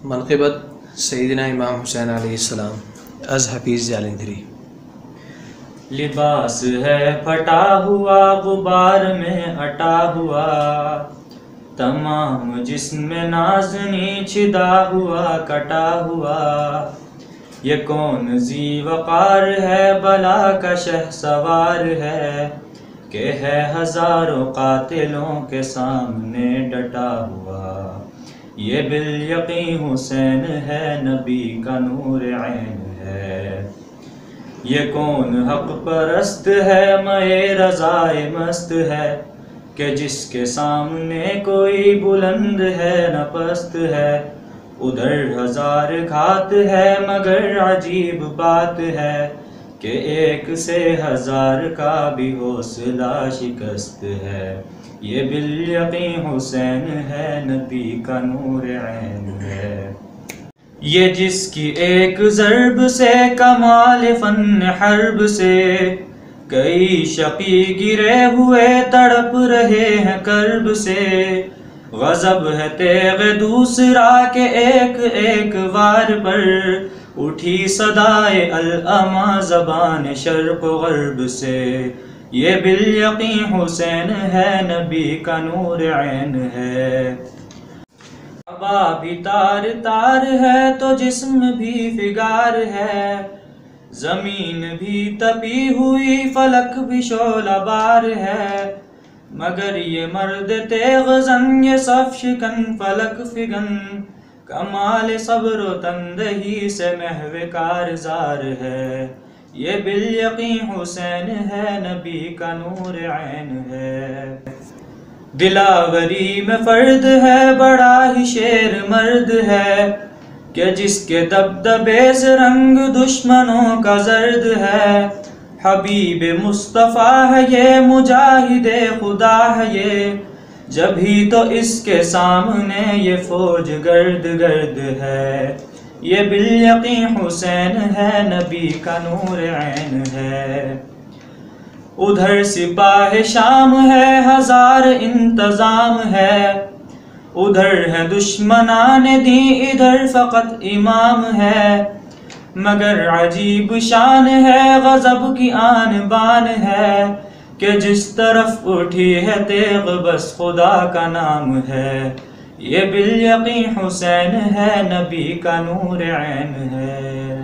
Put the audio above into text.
منقبت سیدنا امام حسین علیہ السلام از حفیظ جالندھری۔ لباس ہے پھٹا ہوا غبار میں اٹا ہوا، تمام جسم نازنی چھدا ہوا کٹا ہوا، یہ کون ذی وقار ہے بلا کا شہ سوار ہے، کہ ہے ہزاروں قاتلوں کے سامنے ڈٹا ہوا، یہ بالیقین حسین ہے نبی کا نور عین ہے، یہ کون حق پرست ہے مئے رضائے مست ہے، کہ جس کے سامنے کوئی بلند ہے نہ پست ہے، ادھر ہزار گھات ہے مگر عجیب بات ہے، کہ ایک سے ہزار کا بھی حوصلہ شکست ہے، یہ بالیقین حسین ہے نبی کا نور عین ہے، یہ جس کی ایک ضرب سے کمال فن حرب سے کئی شقی گرے ہوئے تڑپ رہے ہیں کرب سے، غضب ہے تیغ دوسرا کہ ایک ایک وار پر اٹھی صدائے العمیٰ زبان شرق و غرب سے، یہ بالیقین حسین ہے نبی کا نور عین ہے، کعبہ بھی تار تار ہے تو جسم بھی فگار ہے، زمین بھی تپی ہوئی فلک بھی شعلہ بار ہے، مگر یہ مرد تیغ زن یہ صف شکن فلک فگن، کمال صبر و تندہی سے محو کارزار ہے، یہ بالیقین حسین ہے نبی کا نور عین ہے، دلاوری میں فرد ہے بڑا ہی شیر مرد ہے، کہ جس کے دبدبے سے رنگ دشمنوں کا زرد ہے، حبیب مصطفیٰ ہے یہ مجاہد خدا ہے یہ، جبھی تو اس کے سامنے یہ فوج گرد گرد ہے، یہ بالیقین حسین ہے نبی کا نور عین ہے، ادھر سپاہ شام ہے ہزار انتظام ہے، ادھر ہے دشمنان دین ادھر فقط امام ہے، مگر عجیب شان ہے غضب کی آن بان ہے، کہ جس طرف اٹھی ہے تیغ بس خدا کا نام ہے، یہ بالیقین حسین ہے نبی کا نور عین ہے۔